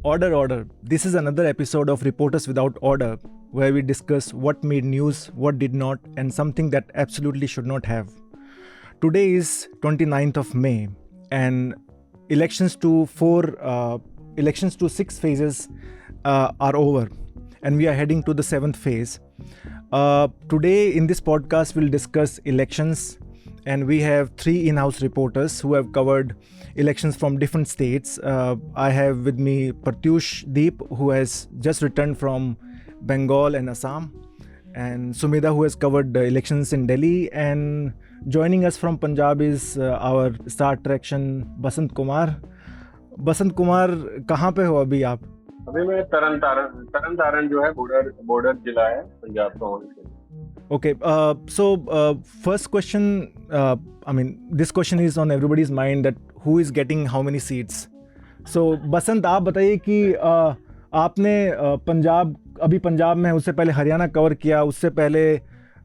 Order, order. This is another episode of Reporters Without Order, where we discuss what made news, what did not, and something that absolutely should not have. Today is 29th of May, and elections to 6 phases are over, and we are heading to the 7th phase. Today in this podcast, we'll discuss elections, and we have 3 in-house reporters who have covered elections from different states. I have with me Pratyush Deep, who has just returned from Bengal and Assam, and Sumedha, who has covered the elections in Delhi, and joining us from Punjab is our star attraction Basant Kumar. Basant Kumar, कहाँ पे हो अभी आप? अभी मैं तरन तारण जो है border जिला है पंजाब का होने से. Okay, so first question, this question is on everybody's mind, that who is getting how many seats. So बसंत, आप बताइए कि आपने पंजाब में, उससे पहले हरियाणा कवर किया, उससे पहले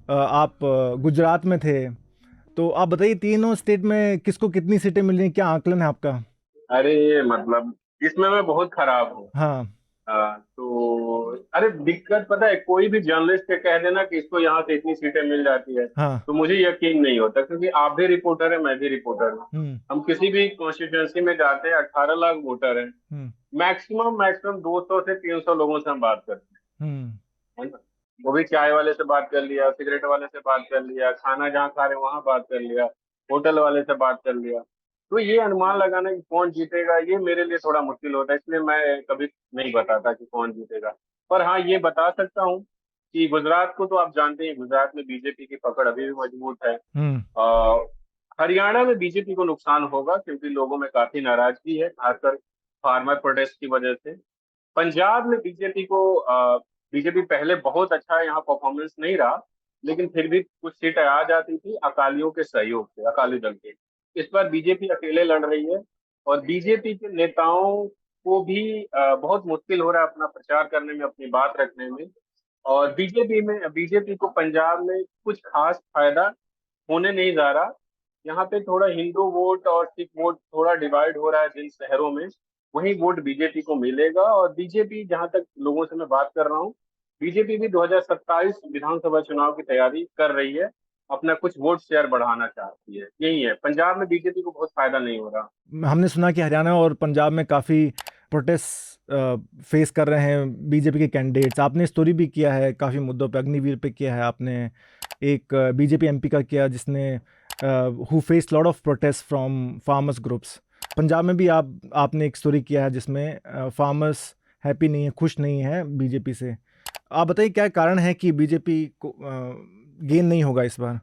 आप गुजरात में थे, तो आप बताइए तीनों स्टेट में किसको कितनी सीटें मिल रही हैं, क्या आंकलन है आपका? अरे मतलब इसमें मैं बहुत खराब हूँ. हाँ. तो अरे दिक्कत पता है, कोई भी जर्नलिस्ट के कह देना कि इसको यहाँ से इतनी सीटें मिल जाती है. हाँ. तो मुझे यकीन नहीं होता, क्योंकि आप भी रिपोर्टर है, मैं भी रिपोर्टर हूँ. हम किसी भी कॉन्स्टिट्यूएंसी में जाते हैं, 18 लाख वोटर हैं, मैक्सिमम 200 से 300 लोगों से हम बात करते हैं, है ना. वो भी चाय वाले से बात कर लिया, सिगरेट वाले से बात कर लिया, खाना जहाँ खा रहे वहां बात कर लिया, होटल वाले से बात कर लिया. तो ये अनुमान लगाना कि कौन जीतेगा, ये मेरे लिए थोड़ा मुश्किल होता है, इसलिए मैं कभी नहीं बताता कि कौन जीतेगा. पर हाँ, ये बता सकता हूँ कि गुजरात को तो आप जानते हैं, गुजरात में बीजेपी की पकड़ अभी भी मजबूत है. हरियाणा में बीजेपी को नुकसान होगा, क्योंकि लोगों में काफी नाराजगी है, खासकर फार्मर प्रोटेस्ट की वजह से. पंजाब में बीजेपी पहले बहुत अच्छा यहाँ परफॉर्मेंस नहीं रहा, लेकिन फिर भी कुछ सीटें आ जाती थी अकालियों के सहयोग से, अकाली दल के. इस बार बीजेपी अकेले लड़ रही है, और बीजेपी के नेताओं को भी बहुत मुश्किल हो रहा है अपना प्रचार करने में, अपनी बात रखने में. और बीजेपी को पंजाब में कुछ खास फायदा होने नहीं जा रहा. यहाँ पे थोड़ा हिंदू वोट और सिख वोट थोड़ा डिवाइड हो रहा है जिन शहरों में, वही वोट बीजेपी को मिलेगा. और बीजेपी, जहां तक लोगों से मैं बात कर रहा हूँ, बीजेपी भी 2027 विधानसभा चुनाव की तैयारी कर रही है, अपना कुछ वोट शेयर बढ़ाना चाहती है. यही है, पंजाब में बीजेपी को बहुत फायदा नहीं हो रहा. हमने सुना कि हरियाणा और पंजाब में काफ़ी प्रोटेस्ट फेस कर रहे हैं बीजेपी के कैंडिडेट्स. आपने स्टोरी भी किया है काफ़ी मुद्दों पे, अग्निवीर पे किया है आपने, एक बीजेपी एमपी का किया जिसने who face lot of protest from farmers groups. Punjab में भी आपने एक स्टोरी किया है जिसमें फार्मर्स हैप्पी नहीं है, खुश नहीं है बीजेपी से. आप बताइए क्या कारण है कि बीजेपी को गेन नहीं होगा इस बार?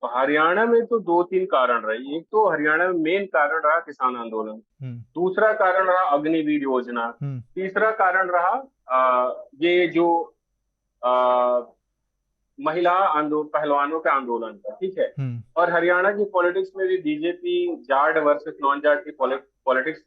हरियाणा में तो 2-3 कारण रहे. एक तो हरियाणा में मेन कारण रहा किसान आंदोलन, दूसरा कारण रहा अग्निवीर योजना, तीसरा कारण रहा ये जो महिला पहलवानों का आंदोलन था. ठीक है. और हरियाणा की पॉलिटिक्स में भी BJP Jat versus non Jat की पॉलिटिक्स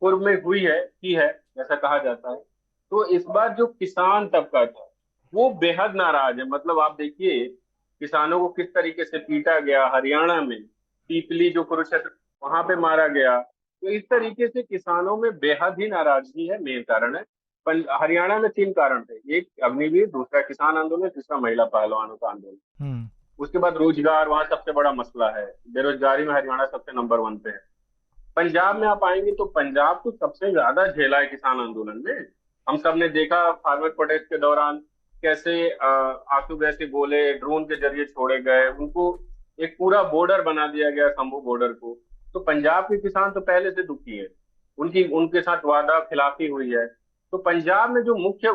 पूर्व में हुई है, ऐसा कहा जाता है. तो इस बार जो किसान तबका था वो बेहद नाराज है. मतलब आप देखिए किसानों को किस तरीके से पीटा गया हरियाणा में, पीपली जो कुरुक्षेत्र वहां पे मारा गया. तो इस तरीके से किसानों में बेहद ही नाराजगी है, मेन कारण है. हरियाणा में 3 कारण थे, एक अग्निवीर, दूसरा किसान आंदोलन, तीसरा महिला पहलवानों का आंदोलन. उसके बाद रोजगार, वहां सबसे बड़ा मसला है, बेरोजगारी में हरियाणा सबसे नंबर 1 पे है. पंजाब में आप आएंगे तो पंजाब तो सबसे ज्यादा झेला है किसान आंदोलन में. हम सब ने देखा फार्मर प्रोटेस्ट के दौरान कैसे आंसू गैस के गोले ड्रोन के जरिए छोड़े गए, उनको एक पूरा बॉर्डर बना दिया गया, शंभू बॉर्डर को. तो पंजाब के किसान तो पहले से दुखी है, उनके साथ वादा खिलाफी हुई है. तो पंजाब में जो मुख्य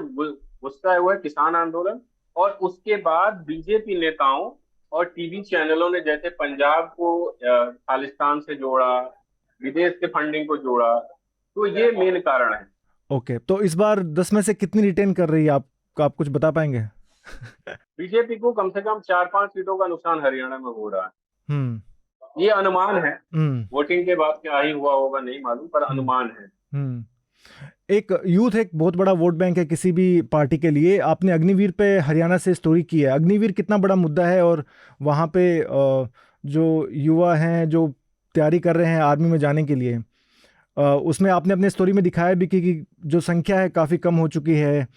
गुस्सा है वो है किसान आंदोलन. और उसके बाद बीजेपी नेताओं और टीवी चैनलों ने जैसे पंजाब को खालिस्तान से जोड़ा, विदेश के फंडिंग को जोड़ा. तो ये मेन कारण है. ओके, तो इस बार 10 में से कितनी रिटेन कर रही है आप कुछ बता पाएंगे? बीजेपी को कम से कम 4-5 सीटों का नुकसान हरियाणा में हो रहा है. ये अनुमान है, वोटिंग के बाद क्या ही हुआ होगा नहीं मालूम, पर अनुमान है. एक यूथ एक बहुत बड़ा वोट बैंक है किसी भी पार्टी के लिए. आपने अग्निवीर पे हरियाणा से स्टोरी की है. अग्निवीर कितना बड़ा मुद्दा है, और वहाँ पे जो युवा हैं जो तैयारी कर रहे हैं आर्मी में जाने के लिए, उसमें आपने अपने स्टोरी में दिखाया भी कि जो संख्या है काफ़ी कम हो चुकी है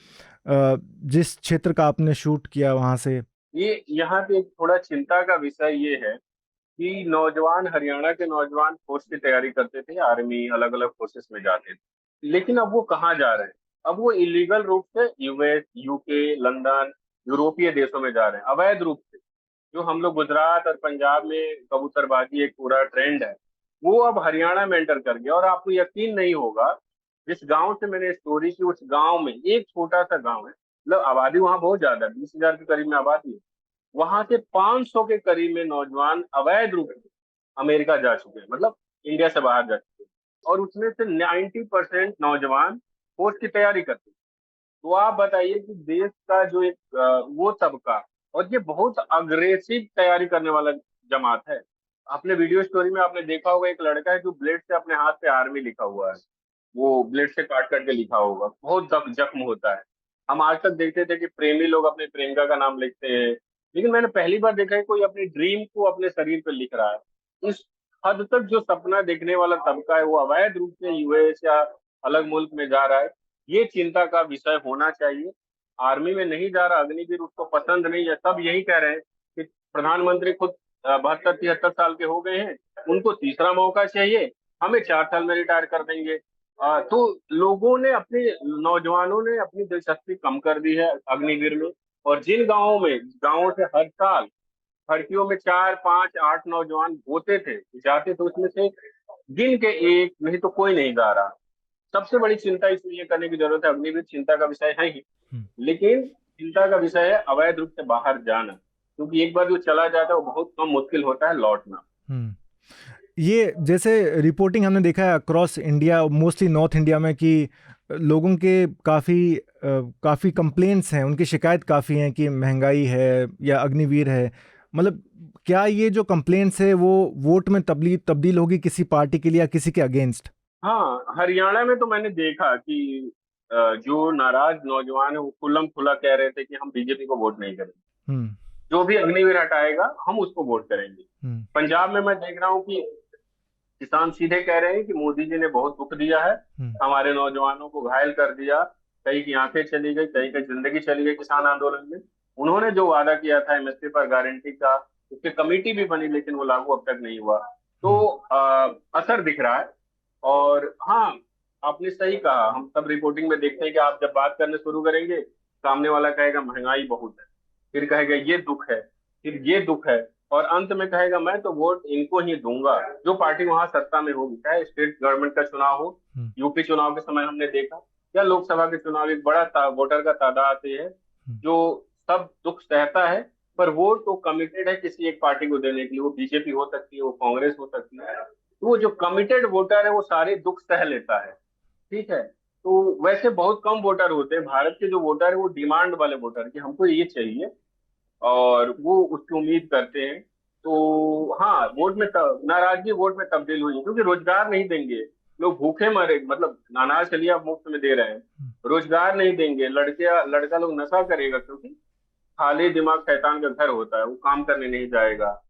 जिस क्षेत्र का आपने शूट किया वहाँ से। ये यहाँ पे एक थोड़ा चिंता का विषय ये है कि नौजवान, हरियाणा के नौजवान फौज की तैयारी करते थे, आर्मी अलग अलग फोर्सेस में जाते थे, लेकिन अब वो कहाँ जा रहे हैं? अब वो इलीगल रूप से यूएस, यूके, लंदन, यूरोपीय देशों में जा रहे हैं अवैध रूप से। जो हम लोग गुजरात और पंजाब में कबूतरबाजी एक पूरा ट्रेंड है, वो अब हरियाणा में एंटर कर गया। और आपको यकीन नहीं होगा, जिस गांव से मैंने स्टोरी की, उस गांव में एक छोटा सा गांव है, मतलब आबादी वहां बहुत ज्यादा है, 20,000 के करीब में आबादी है। वहां से 500 के करीब में नौजवान अवैध रूप से अमेरिका जा चुके हैं, मतलब इंडिया से बाहर जा चुके हैं। और उसमें से 90% नौजवान फौज की तैयारी करते हैं। तो आप बताइए कि देश का जो एक वो तबका, और ये बहुत अग्रेसिव तैयारी करने वाला जमात है। आपने वीडियो स्टोरी में आपने देखा होगा, एक लड़का है जो ब्लेड से अपने हाथ पे आर्मी लिखा हुआ है, वो ब्लेड से काट करके लिखा होगा, बहुत जख्म होता है। हम आज तक देखते थे कि प्रेमी लोग अपने प्रेमिका का नाम लिखते हैं, लेकिन मैंने पहली बार देखा है कोई अपनी ड्रीम को अपने शरीर पे लिख रहा है। इस हद तक जो सपना देखने वाला तबका है वो अवैध रूप से यूएस या अलग मुल्क में जा रहा है। ये चिंता का विषय होना चाहिए। आर्मी में नहीं जा रहा अग्निवीर, उसको पसंद नहीं है, सब यही कह रहे हैं कि प्रधानमंत्री खुद 72-73 साल के हो गए हैं, उनको तीसरा मौका चाहिए, हमें 4 साल में रिटायर कर देंगे। तो लोगों ने अपने, नौजवानों ने अपनी दिलचस्पी कम कर दी है अग्निवीर में। और जिन गांवों से हर साल भर्तियों में 4, 5, 8 नौजवान होते थे, जाते थे, उसमें से गिन के एक, नहीं तो कोई नहीं जा रहा। सबसे बड़ी चिंता इसलिए ये करने की जरूरत है, अग्निवीर चिंता का विषय है ही, लेकिन चिंता का विषय है अवैध रूप से बाहर जाना, क्योंकि एक बार जो चला जाता है वो बहुत कम मुश्किल होता है लौटना। ये जैसे रिपोर्टिंग हमने देखा है across India, mostly north India में, कि लोगों के काफ़ी कंप्लेंट्स हैं, उनकी शिकायत काफ़ी हैं कि महंगाई है या अग्निवीर है। मतलब क्या ये जो कंप्लेंट्स है वो वोट में तब्दील होगी किसी पार्टी के लिए या किसी के अगेंस्ट? हाँ, हरियाणा में तो मैंने देखा कि जो नाराज नौजवान है वो खुल्लम खुला कह रहे थे कि हम बीजेपी को वोट नहीं करेंगे, जो भी अग्निवीर हटाएगा हम उसको वोट करेंगे। पंजाब में मैं देख रहा हूँ कि किसान सीधे कह रहे हैं कि मोदी जी ने बहुत दुख दिया है, हमारे नौजवानों को घायल कर दिया, कई की आंखें चली गई, कई की जिंदगी चली गई किसान आंदोलन में। उन्होंने जो वादा किया था एमएसपी पर गारंटी का, उसकी कमेटी भी बनी, लेकिन वो लागू अब तक नहीं हुआ। तो असर दिख रहा है। और हाँ, आपने सही कहा, हम सब रिपोर्टिंग में देखते हैं कि आप जब बात करने शुरू करेंगे, सामने वाला कहेगा महंगाई बहुत है, फिर कहेगा ये दुख है, फिर ये दुख है, और अंत में कहेगा मैं तो वोट इनको ही दूंगा, जो पार्टी वहां सत्ता में होगी। चाहे स्टेट गवर्नमेंट का चुनाव हो, यूपी चुनाव के समय हमने देखा, या लोकसभा के चुनाव, एक बड़ा वोटर का तादाद है जो सब दुख सहता है, पर वोट तो कमिटेड है किसी एक पार्टी को देने के लिए। वो बीजेपी हो सकती है, वो कांग्रेस हो सकती है। तो वो जो कमिटेड वोटर है वो सारे दुख सह लेता है। ठीक है। तो वैसे बहुत कम वोटर होते हैं भारत के, जो वोटर है वो डिमांड वाले वोटर, कि हमको ये चाहिए, और वो उसकी उम्मीद करते हैं। तो हाँ, नाराजगी वोट में तब्दील हुई, क्योंकि रोजगार नहीं देंगे, लोग भूखे मरे, मतलब अनाज चलिए आप मुफ्त में दे रहे हैं, रोजगार नहीं देंगे, लड़का लोग नशा करेगा, क्योंकि खाली दिमाग शैतान का घर होता है, वो काम करने नहीं जाएगा।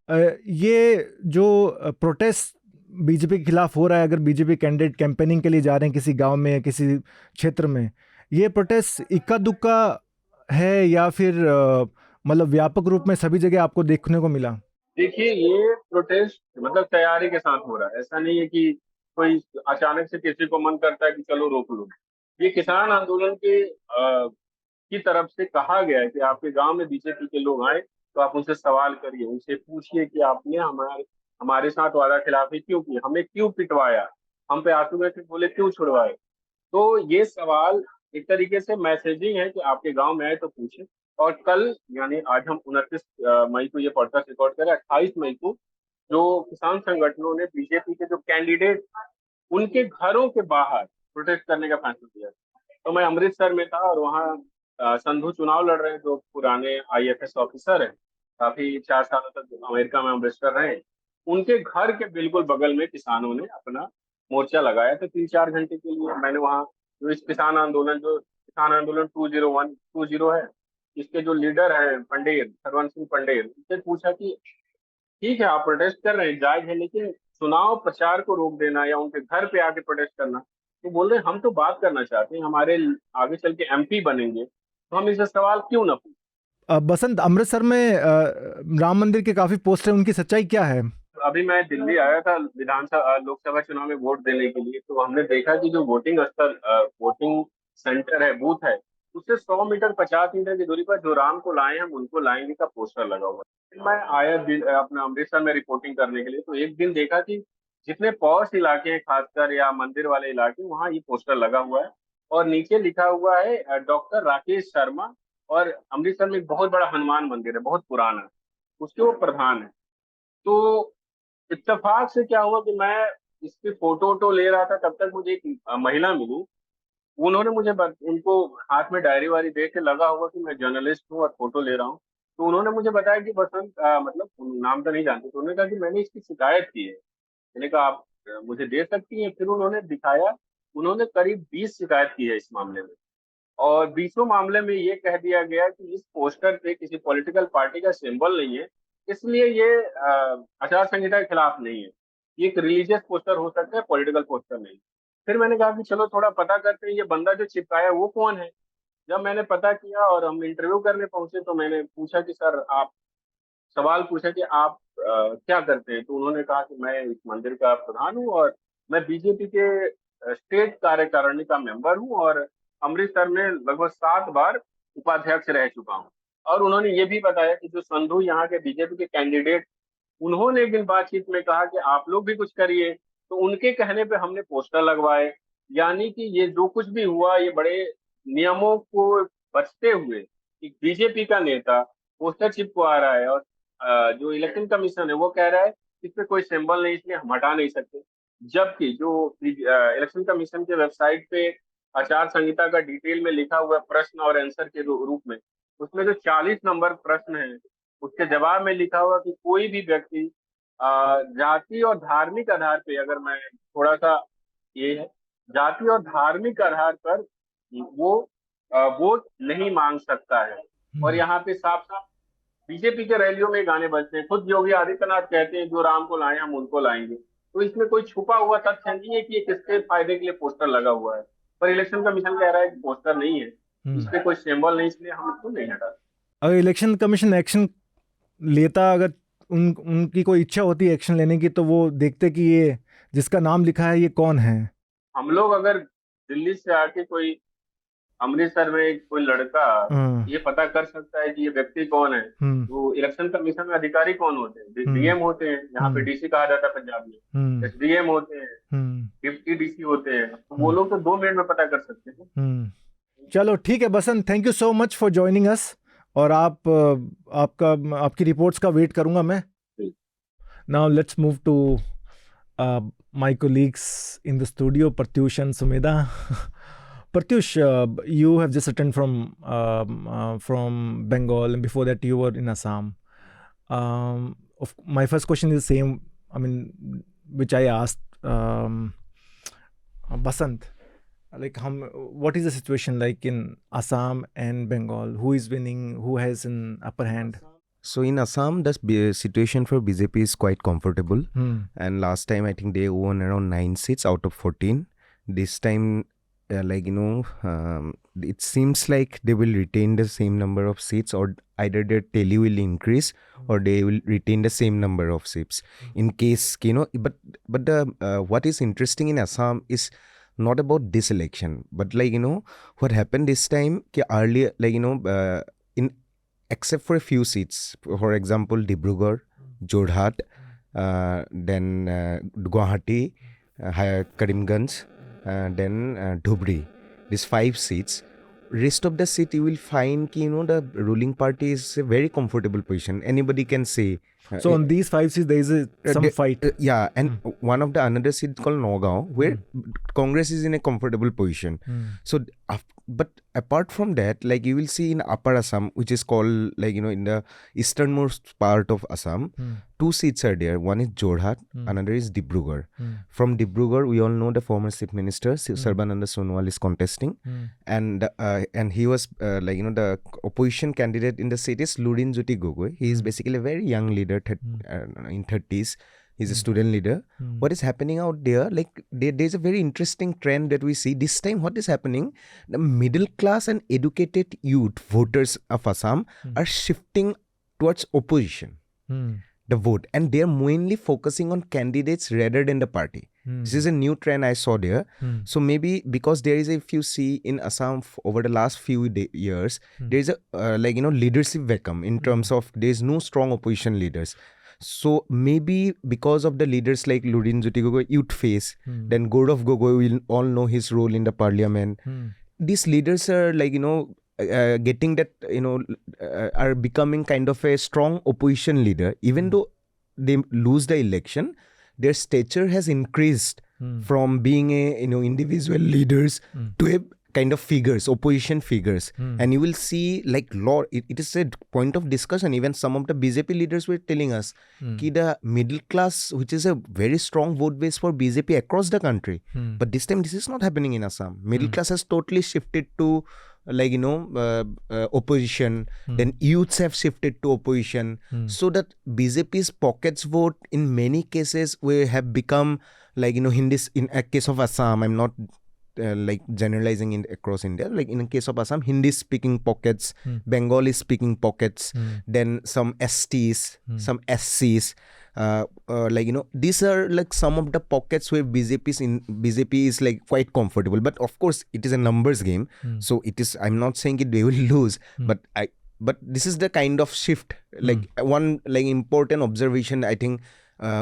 ये जो प्रोटेस्ट बीजेपी के खिलाफ हो रहा है, अगर बीजेपी कैंडिडेट कैंपेनिंग के लिए जा रहे हैं किसी गांव में या किसी क्षेत्र में, ये प्रोटेस्ट इक्का दुक्का है या फिर मतलब व्यापक रूप में सभी जगह आपको देखने को मिला? देखिए, ये प्रोटेस्ट मतलब तैयारी के साथ हो रहा है, ऐसा नहीं है कि कोई अचानक से किसी को मन करता है कि चलो रोक लो। ये किसान आंदोलन की तरफ से कहा गया है कि आपके गांव में बीजेपी के लोग आए तो आप उनसे सवाल करिए, उनसे पूछिए कि आपने हमारे हमारे साथ वादा खिलाफी क्यों की, हमें क्यों पिटवाया, हम पे आंसू बह के बोले क्यों छुड़वाए। तो ये सवाल एक तरीके से मैसेजिंग है कि आपके गांव में आए तो पूछे। और कल, यानी आज हम 29 मई को ये पॉडकास्ट रिकॉर्ड करें, 28 मई को जो किसान संगठनों ने बीजेपी के जो कैंडिडेट, उनके घरों के बाहर प्रोटेस्ट करने का फैसला किया। तो मैं अमृतसर में था, और वहाँ संधू चुनाव लड़ रहे हैं, जो पुराने आईएफएस ऑफिसर हैं, काफी 4 सालों तक अमेरिका में अमृतसर रहे। उनके घर के बिल्कुल बगल में किसानों ने अपना मोर्चा लगाया था 3-4 घंटे के लिए। मैंने वहाँ जो इस किसान आंदोलन 2020 है, इसके जो लीडर है पंडेर, सरवन सिंह पंडेर, उनसे पूछा कि ठीक है आप प्रोटेस्ट कर रहे हैं, जायज है, लेकिन चुनाव प्रचार को रोक देना या उनके घर पे आके प्रोटेस्ट करना, तो बोल रहे हम तो बात करना चाहते हैं, हमारे आगे चल के MP बनेंगे, तो हम इससे सवाल क्यों ना पूछें। बसंत, अमृतसर में राम मंदिर के काफी पोस्टर, उनकी सच्चाई क्या है? अभी मैं दिल्ली आया था विधानसभा लोकसभा चुनाव में वोट देने के लिए, तो हमने देखा कि जो वोटिंग सेंटर है, बूथ है, उससे 100 मीटर 50 मीटर की दूरी पर जो राम को लाए हम उनको लाएंगे का पोस्टर लगा हुआ है। मैं आया अपना अमृतसर में रिपोर्टिंग करने के लिए, तो एक दिन देखा कि जितने पॉश इलाके हैं खासकर या मंदिर वाले इलाके, वहाँ ये पोस्टर लगा हुआ है और नीचे लिखा हुआ है डॉक्टर राकेश शर्मा। और अमृतसर में एक बहुत बड़ा हनुमान मंदिर है, बहुत पुराना, उसके वो प्रधान है। तो इत्तेफाक से क्या हुआ कि मैं इसकी फोटो वोटो ले रहा था, तब तक मुझे एक महिला मिली। उन्होंने उनको हाथ में डायरी वारी देख के लगा होगा कि मैं जर्नलिस्ट हूँ और फोटो ले रहा हूँ। तो उन्होंने मुझे बताया कि बसंत मतलब नाम तो नहीं जानते, तो उन्होंने कहा कि मैंने इसकी शिकायत की है। मैंने कहा आप मुझे दे सकती हैं? फिर उन्होंने दिखाया, उन्होंने करीब 20 शिकायत की है इस मामले में, और 20 मामले में ये कह दिया गया कि इस पोस्टर पे किसी पॉलिटिकल पार्टी का सिंबल नहीं है, इसलिए ये आचार संहिता के खिलाफ नहीं है, ये एक रिलीजियस पोस्टर हो सकता है, पॉलिटिकल पोस्टर नहीं। फिर मैंने कहा कि चलो थोड़ा पता करते हैं, ये बंदा जो चिपकाया वो कौन है। जब मैंने पता किया और हम इंटरव्यू करने पहुंचे, तो मैंने पूछा कि सर आप, सवाल पूछा कि आप क्या करते हैं, तो उन्होंने कहा कि मैं इस मंदिर का प्रधान हूँ और मैं बीजेपी के स्टेट कार्यकारिणी का मेंबर हूँ और अमृतसर में लगभग 7 बार उपाध्यक्ष रह चुका हूँ। और उन्होंने ये भी बताया कि जो संधू यहाँ के बीजेपी के कैंडिडेट, उन्होंने एक दिन बातचीत में कहा कि आप लोग भी कुछ करिए, तो उनके कहने पे हमने पोस्टर लगवाए। यानी कि ये जो कुछ भी हुआ, ये बड़े नियमों को बचते हुए एक बीजेपी का नेता पोस्टर चिपकवा रहा है, और जो इलेक्शन कमीशन है वो कह रहा है इस पे कोई सिंबल नहीं, इसलिए हम हटा नहीं सकते। जबकि जो इलेक्शन कमीशन के वेबसाइट पे आचार संहिता का डिटेल में लिखा हुआ है प्रश्न और आंसर के रूप में, उसमें जो 40 नंबर प्रश्न है, उसके जवाब में लिखा हुआ कि कोई भी व्यक्ति जाति और धार्मिक आधार पे, अगर मैं थोड़ा सा, ये है जाति और धार्मिक आधार पर वो वोट नहीं मांग सकता है। और यहाँ पे साफ साफ बीजेपी के रैलियों में गाने बजते हैं, खुद योगी आदित्यनाथ कहते हैं जो राम को लाए हम उनको लाएंगे। तो इसमें कोई छुपा हुआ तथ्य नहीं है कि ये किसके फायदे के लिए पोस्टर लगा हुआ है, पर इलेक्शन कमीशन कह रहा है कि पोस्टर नहीं है, इस पे कोई सिंबल नहीं, इसलिए हम इसको नहीं हटा। अगर इलेक्शन कमीशन एक्शन लेता, अगर उनकी कोई इच्छा होती है एक्शन लेने की, तो वो देखते कि ये जिसका नाम लिखा है ये कौन है। हम लोग अगर दिल्ली से आके कोई अमृतसर में कोई लड़का ये पता कर सकता है कि ये व्यक्ति कौन है, तो इलेक्शन कमीशन में अधिकारी कौन होते हैं? DM होते हैं, यहाँ पे DC कहा जाता है पंजाब में, SDM होते हैं, डिप्टी DC होते हैं, तो वो लोग तो 2 मिनट में पता कर सकते हैं। चलो ठीक है Basant, thank you so much for joining us, और आपकी रिपोर्ट्स का वेट करूंगा मैं। Now let's move to my colleagues in the studio, Pratyush and Sumedha. Pratyush, you have just returned from Bengal, and before that you were in Assam. My first question is the same, which I asked Basant. Like, what is the situation like in Assam and Bengal? Who is winning? Who has an upper hand? So in Assam, the situation for BJP is quite comfortable. And last time, I think they won around 9 seats out of 14. This time, it seems like they will retain the same number of seats, or either their tally will increase or they will retain the same number of seats. In case, but what is interesting in Assam is not about this election, but what happened this time, earlier, except for a few seats, for example, Dibrugarh, Jorhat, then Guwahati, Karimganj, then Dhubri. These 5 seats. Rest of the seat you will find the ruling party is a very comfortable position. Anybody can say. So on these 5 seats there is some fight. Yeah, and one of the another seat called Nagaon, where Congress is in a comfortable position. So, but apart from that, you will see in Upper Assam, which is called in the easternmost part of Assam, 2 seats are there. One is Jorhat, another is Dibrugarh. From Dibrugarh, we all know the former Chief Minister Sarbananda Sonowal is contesting, and he was the opposition candidate in the seat is Lurin Jyoti Gogoi. He is basically a very young leader, in 30s. He's a student leader. What is happening out there? Like there's a very interesting trend that we see. This time what is happening? The middle class and educated youth voters of Assam are shifting towards opposition. The vote, and they are mainly focusing on candidates rather than the party. This is a new trend I saw there. So maybe because there is a, if you see in Assam over the last few years, there is a leadership vacuum in terms of there is no strong opposition leaders. So maybe because of the leaders like Lurin Jyoti Gogoi youth face, then Gaurav Gogoi, we all know his role in the parliament. These leaders are getting that, are becoming kind of a strong opposition leader. Even though they lose the election, their stature has increased from being a, individual leaders to a kind of figures, opposition figures. And you will see it is a point of discussion. Even some of the BJP leaders were telling us that the middle class, which is a very strong vote base for BJP across the country. But this time this is not happening in Assam. Middle class has totally shifted to opposition. Then youths have shifted to opposition. So that BJP's pockets vote in many cases have become in a case of Assam, I'm not generalizing in across India, like in a case of Assam, Hindi speaking pockets, Bengali speaking pockets, then some STs, some SCs, these are like some of the pockets where BJP is like quite comfortable. But of course it is a numbers game, so it is, I'm not saying they will lose, but this is the kind of shift. One important observation, I think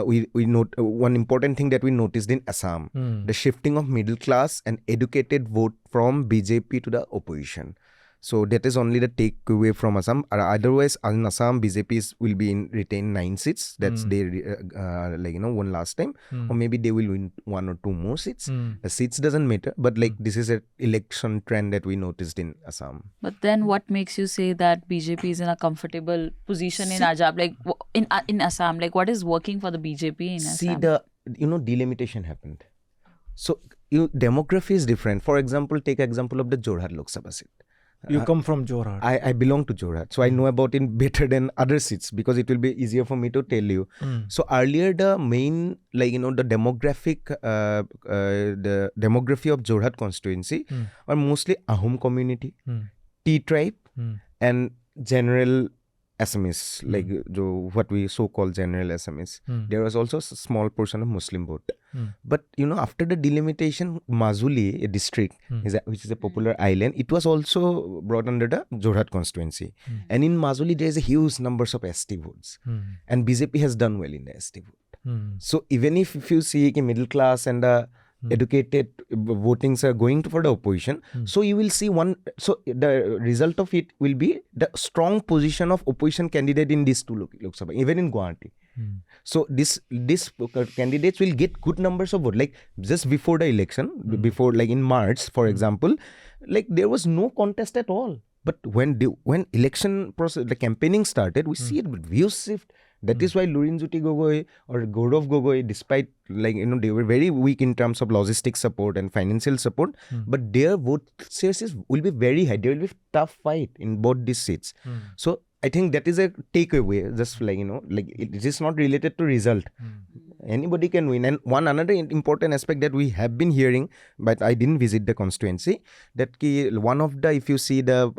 we note one important thing that we noticed in Assam, the shifting of middle class and educated vote from BJP to the opposition. So that is only the takeaway from Assam. Otherwise, in Assam, BJP will retain 9 seats. That's won last time, or maybe they will win 1 or 2 more seats. The seats doesn't matter, but this is an election trend that we noticed in Assam. But then, what makes you say that BJP is in a comfortable position in Ajab, in Assam? What is working for the BJP in Assam? See, the delimitation happened. So demography is different. For example, take example of the Jorhat Lok Sabha seat. You come from Jorhat. I belong to Jorhat, so I know about it better than other seats because it will be easier for me to tell you. So earlier, the main the demography of Jorhat constituency are mostly Ahom community, T tribe, and general Assamese, what we so-called general Assamese. There was also a small portion of Muslim vote. But, after the delimitation, Majuli, a district, which is a popular island, it was also brought under the Jorhat constituency. And in Majuli, there is a huge numbers of ST votes. And BJP has done well in the ST vote. So even if you see middle class and the educated votings are going for the opposition, so you will see the result of it will be the strong position of opposition candidate in these 2 Lok Sabha, even in Guwahati. So this candidates will get good numbers of vote. Just before the election, before in March, for example, there was no contest at all. But when election process, the campaigning started, we see a view shift. That is why Lurin Jyoti Gogoi or Gaurav Gogoi, despite they were very weak in terms of logistics support and financial support, but their vote shares will be very high. There will be tough fight in both these seats. So I think that is a takeaway. Just it is not related to result. Anybody can win. And another important aspect that we have been hearing, but I didn't visit the constituency, that one of the, if you see the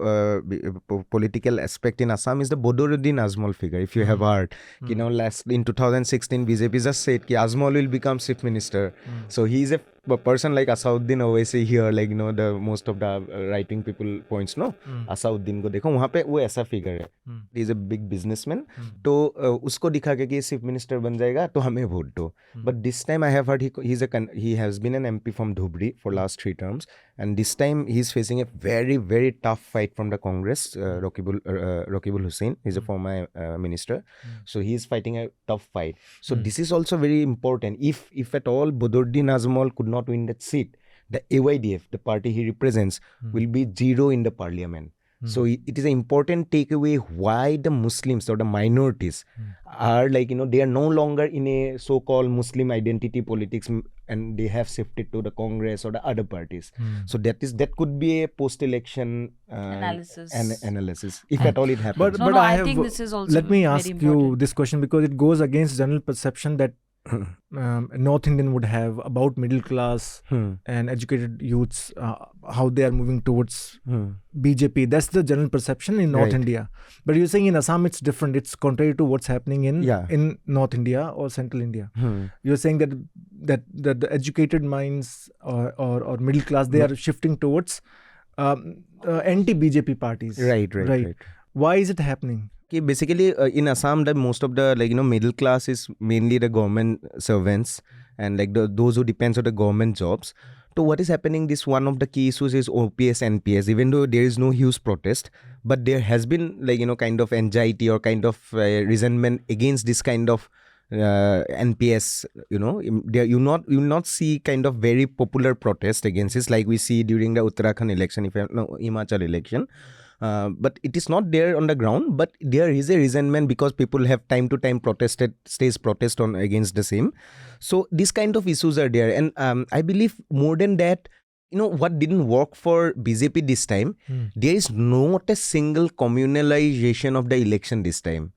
political aspect in Assam, is the Badruddin Ajmal figure. If you have heard, in 2016, BJP just said that Ajmal will become chief minister. So he is a person like Asauddin Owaisi here, the most of the writing people points, no? Asauddin ko dekho, wahan pe wo aisa figure hai. He is a big businessman. तो उसको दिखा के कि chief minister बन जाएगा तो हमें vote दो. But this time I have heard he has been an MP from Dhubri for last 3 terms, and this time he is facing a very, very tough fight from the Congress. Rakibul Hussain is a former minister, so he is fighting a tough fight. So this is also very important. If at all Badruddin Ajmal could not win that seat, the AYDF, the party he represents, will be 0 in the parliament. So it is an important takeaway why the Muslims or the minorities are they are no longer in a so-called Muslim identity politics, and they have shifted to the Congress or the other parties. So that could be a post-election analysis, if at all it happens. But I think this is also let me ask very you important. this question, because it goes against general perception that North Indian would have about middle class and educated youths, how they are moving towards BJP. That's the general perception in North India. But you're saying in Assam it's different. It's contrary to what's happening in North India or Central India. You're saying that the educated minds or middle class, they are shifting towards anti-BJP parties. Right. Why is it happening? Basically, in Assam, the most of the middle class is mainly the government servants and those who depends on the government jobs. So what is happening? This one of the key issues is OPS, NPS. Even though there is no huge protest, but there has been kind of anxiety or kind of resentment against this kind of NPS. You will not see kind of very popular protest against this like we see during the Uttarakhand election, Himachal election. But it is not there on the ground, but there is a resentment because people have time to time staged protest on against the same. So these kind of issues are there, and I believe more than that, what didn't work for BJP this time, there is not a single communalization of the election this time.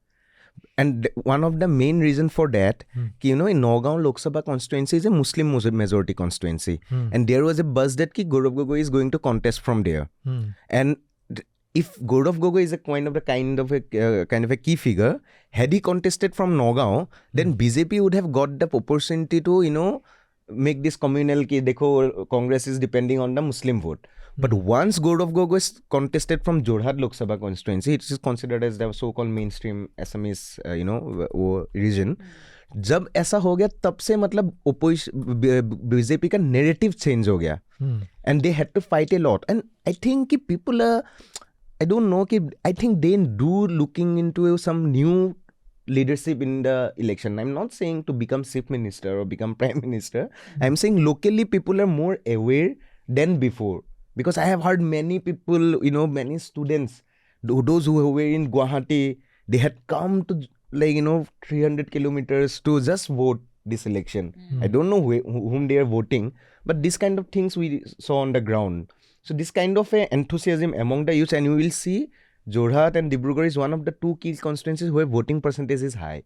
And one of the main reason for that, in Nagaon Lok Sabha constituency is a Muslim majority constituency, and there was a buzz that Gaurav Gogoi is going to contest from there, and if Gaurav Gogoi is a kind of a key figure, had he contested from Nagaon, then BJP would have got the opportunity to make this communal ki dekho Congress is depending on the Muslim vote. But once Gaurav Gogoi is contested from Jorhat Lok Sabha constituency, it is considered as the so-called mainstream Assamese region. जब ऐसा हो गया तब से मतलब BJP का narrative change हो गया, and they had to fight a lot. And I think कि people are, I don't know, I think they do looking into some new leadership in the election. I'm not saying to become chief minister or become prime minister. I'm saying locally people are more aware than before, because I have heard many people, many students, those who were in Guwahati, they had come to 300 kilometers to just vote this election. I don't know whom they are voting, but this kind of things we saw on the ground. So this kind of enthusiasm among the youth, and you will see Jorhat and Dibrugarh is one of the two key constituencies where voting percentage is high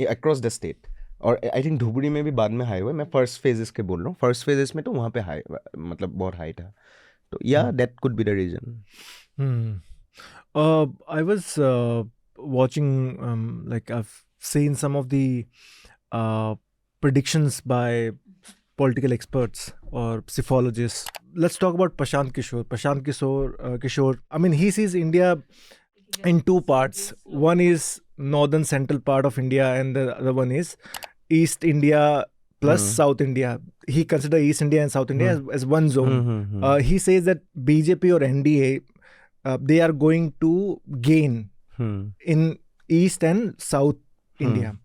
across the state. और I think Dhubri में भी बाद में high हुआ. मैं first phases के बोल रहा हूँ. फर्स्ट फेजेस में तो वहाँ पे हाई, मतलब बहुत हाई था. तो yeah, that could be the reason. I was watching, I've seen some of the predictions by political experts or psephologists. Let's talk about Prashant Kishore. I mean, he sees India in two parts. One is northern central part of India, and the other one is East India plus South India. He considers East India and South India as one zone. He says that BJP or NDA, they are going to gain in East and South India.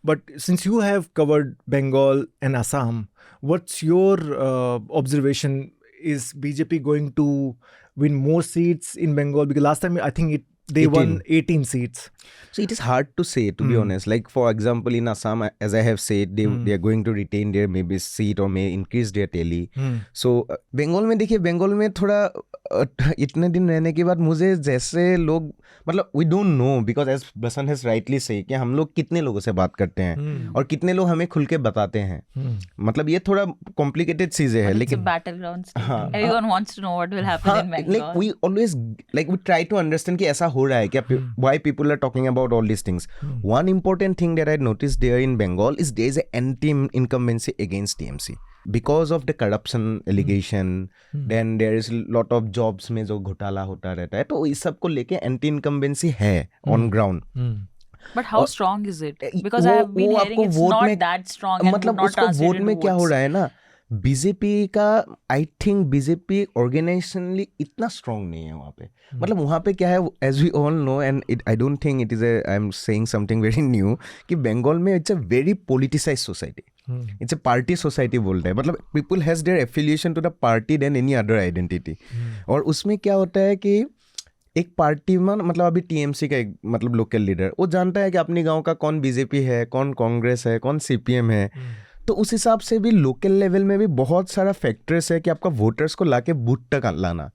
But since you have covered Bengal and Assam, what's your observation? Is BJP going to win more seats in Bengal? Because last time I think they won 18 seats. So it is hard to say, to be honest. Like for example, in Assam, as I have said, they are going to retain their maybe seat or may increase their tally. So Bengal में देखिए, Bengal में थोड़ा इतने दिन रहने के बाद मुझे जैसे लोग, मतलब we don't know, because as Basan has rightly said कि हम लोग कितने लोगों से बात करते हैं और कितने लोग हमें खुल के बताते हैं. मतलब ये थोड़ा complicated चीजें हैं, लेकिन battleground state. Everyone wants to know what will happen in Bengal. Like we always we try to understand कि ऐसा हो रहा है क्या, why people are talking about all these things. One important thing that I noticed there in Bengal is there is an anti-incumbency against TMC because of the corruption allegation. Then there is a lot of jobs में जो घोटाला होता रहता है, तो इस सब को लेके anti-incumbency है on ground. But how strong is it? Because I have been hearing it's not that strong and मतलब not उसको वोट translated में to क्या हो votes. रहा है ना, बीजेपी का आई थिंक बीजेपी ऑर्गेनाइजेशनली इतना स्ट्रांग नहीं है वहाँ पे. मतलब वहाँ पे क्या है, as we all know, and I don't think it is I am saying something very new, कि बंगाल में it's a very politicise society. It's a party society बोलते हैं. मतलब people has their affiliation to the party than any other identity. और उसमें क्या होता है कि एक पार्टी में, मतलब अभी टीएमसी का एक मतलब लोकल लीडर, वो जानता है कि अपने गाँव का कौन बीजेपी है, कौन कांग्रेस है, कौन सीपीएम है. तो उस हिसाब से भी लोकल लेवल में भी बहुत सारा फैक्टर्स है कि आपका वोटर्स को लाके बूथ तक लाना.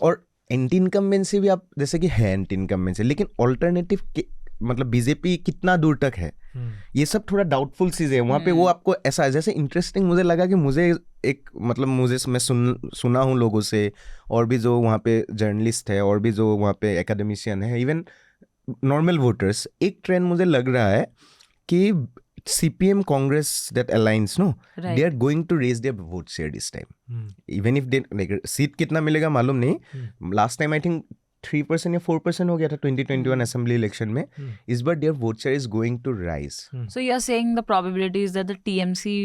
और एंटी इनकम्बेंसी भी आप जैसे कि है एंटी इनकम्बेंसी, लेकिन ऑल्टरनेटिव मतलब बीजेपी कितना दूर तक है, ये सब थोड़ा डाउटफुल चीज़ है वहाँ पे। वो आपको ऐसा जैसे इंटरेस्टिंग मुझे लगा कि मुझे एक मतलब मैं सुना हूँ लोगों से, और भी जो वहाँ पे जर्नलिस्ट है और भी जो वहाँ पे एकेडमिशियन है, इवन नॉर्मल वोटर्स, एक ट्रेंड मुझे लग रहा है कि CPM Congress that alliance no Right. they are going to raise their vote share this time, even if they like seat कितना मिलेगा मालूम नहीं, last time I think 3% या 4% हो गया था 2021 असेंबली इलेक्शन में, इस बार their vote share is going to rise. So you're saying the probability is that the TMC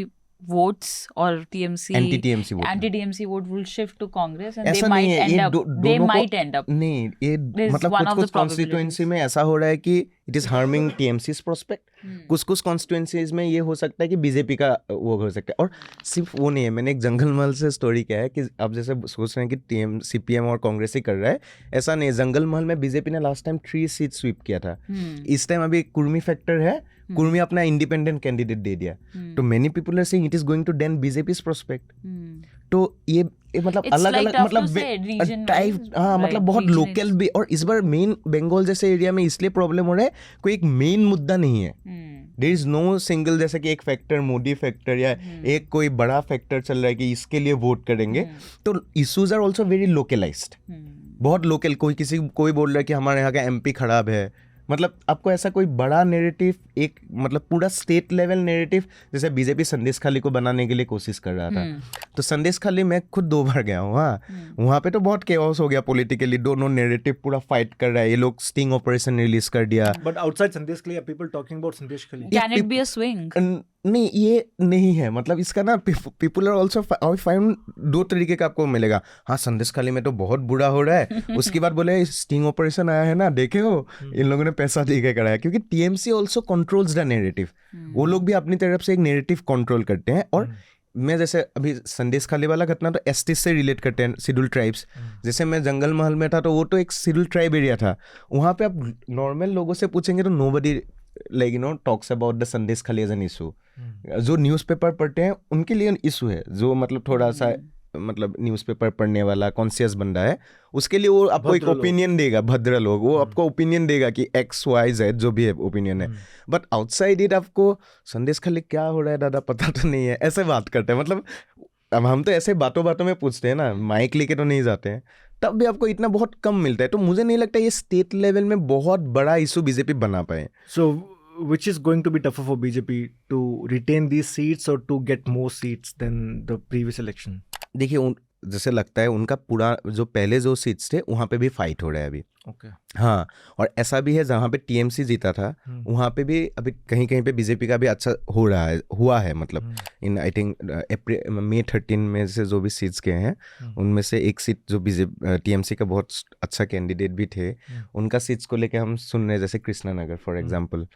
votes or anti-TMC vote will shift to Congress and ऐसा they might नहीं है, end ये up they might end up नहीं, ये There's मतलब one of कुछ the constituency में ऐसा हो रहा है कि it is harming TMC's prospect, कुछ कॉन्स्टिट्यूएंसीज में ये हो सकता है कि बीजेपी का वो हो सकता है। और सिर्फ वो नहीं है, मैंने एक जंगल महल से स्टोरी किया है कि आप जैसे सोच रहे हैं कि CPM और कांग्रेस ही कर रहा है, ऐसा नहीं। जंगल महल में बीजेपी ने लास्ट टाइम 3 सीट स्वीप किया था, इस टाइम अभी कुर्मी फैक्टर है, कुर्मी अपना इंडिपेंडेंट कैंडिडेट दे दिया, तो many people are saying it is going to dent BJP's prospect. तो ये मतलब It's अलग like अलग tough मतलब to say, region type, wise, हाँ right, मतलब बहुत region लोकल भी। और इस बार मेन बंगाल जैसे एरिया में इसलिए प्रॉब्लम हो रहा है, कोई एक मेन मुद्दा नहीं है, देयर इज नो सिंगल जैसे कि एक फैक्टर मोदी फैक्टर या एक कोई बड़ा फैक्टर चल रहा है कि इसके लिए वोट करेंगे। तो issues are also very localised, बहुत लोकल। कोई बोल रहा है कि हमारे यहाँ का MP खराब है, मतलब आपको ऐसा कोई बड़ा नैरेटिव, एक मतलब पूरा स्टेट लेवल नैरेटिव, जैसे बीजेपी संदेश खाली को बनाने के लिए कोशिश कर रहा था। तो संदेश खाली मैं खुद 2 बार गया हूँ, हाँ वहाँ पे तो बहुत केओस हो गया पॉलिटिकली, दोनों नैरेटिव पूरा फाइट कर रहा है, ये लोग स्टिंग ऑपरेशन रिलीज कर दिया। बट आउटसाइड संदेश खाली पीपल टॉकिंग अबाउट संदेश खाली, can it be a swing? नहीं, ये नहीं है, मतलब इसका ना पीपल आर ऑल्सो फाइंड 2 तरीके का आपको मिलेगा। हाँ संदेश खाली में तो बहुत बुरा हो रहा है, उसके बाद बोले स्टिंग ऑपरेशन आया है ना, देखे हो इन लोगों ने पैसा दे के कराया, क्योंकि TMC also controls the narrative. वो लोग भी अपनी तरफ से एक नैरेटिव कंट्रोल करते हैं। और मैं जैसे अभी संदेश खाली वाला घटना तो ST से रिलेट करते हैं, शेड्यूल ट्राइब्स। जैसे मैं जंगल महल में था तो वो तो एक शेड्यूल ट्राइब एरिया था, वहाँ पे आप नॉर्मल लोगों से पूछेंगे तो nobody like talks about the संदेश खाली एज एन इशू। जो न्यूज़पेपर पढ़ते हैं उनके लिए इशू है, जो मतलब थोड़ा सा मतलब न्यूज़पेपर पढ़ने वाला कॉन्शियस बंदा है, उसके लिए वो आपको एक ओपिनियन देगा, भद्र लोग, वो आपको ओपिनियन देगा कि XYZ जो भी है ओपिनियन है। बट आउटसाइड इट आपको संदेश खाली क्या हो रहा है दादा पता तो नहीं है, ऐसे बात करते हैं। मतलब अब हम तो ऐसे बातों में पूछते हैं ना, माइक लेके तो नहीं जाते हैं, तब भी आपको इतना बहुत कम मिलता है। तो मुझे नहीं लगता ये स्टेट लेवल में बहुत बड़ा इशू बीजेपी बना पाए। So which is going to be tougher for BJP to retain these seats or to get more seats than the previous election? देखिए जैसे लगता है उनका पूरा जो पहले जो सीट्स थे वहाँ पे भी फाइट हो रहा है अभी। Okay. हाँ, और ऐसा भी है जहाँ पे TMC जीता था वहाँ पे भी अभी कहीं कहीं पे बीजेपी का भी अच्छा हुआ है। मतलब इन आई थिंक May 13 में से जो भी सीट्स गए हैं उनमें से एक सीट जो TMC का बहुत अच्छा कैंडिडेट भी थे, उनका सीट्स को लेके हम सुन रहे हैं, जैसे कृष्णानगर फॉर एग्जांपल,